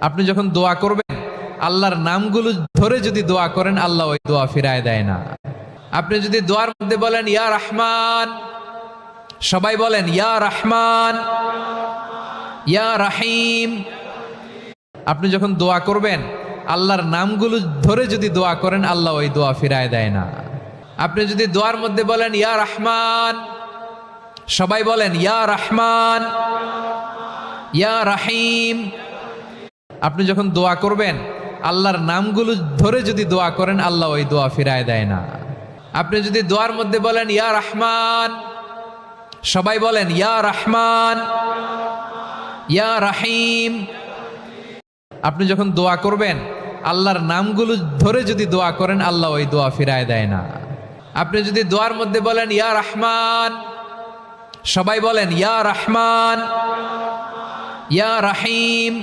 আপনি যখন দোয়া করবেন আল্লাহর নামগুলো ধরে যদি দোয়া করেন আল্লাহ ওই দোয়া ফিরায় দেয় না। আপনি যদি দোয়ার মধ্যে বলেন ইয়া রহমান, সবাই বলেন ইয়া রহমান, ইয়া রাহিম। আপনি যখন দোয়া করবেন আল্লাহর নামগুলো ধরে যদি দোয়া করেন আল্লাহ ওই দোয়া ফিরায় দেয় না। আপনি যদি দোয়ার মধ্যে বলেন ইয়া রহমান, সবাই বলেন ইয়া রহমান, ইয়া রাহিম। আপনি যখন দোয়া করবেন আল্লাহর নামগুলো ধরে যদি দোয়া করেন আল্লাহ ওই দোয়া ফিরায় দেয় না। আপনি যদি দোয়ার মধ্যে বলেন ইয়া রহমান, সবাই বলেন ইয়া রহমান, ইয়া রাহিম। আপনি যখন দোয়া করবেন আল্লাহর নামগুলো ধরে যদি দোয়া করেন আল্লাহ ওই দোয়া ফিরায় দেয় না। আপনি যদি দোয়ার মধ্যে বলেন ইয়া রহমান, সবাই বলেন ইয়া রহমান, ইয়া রাহিম।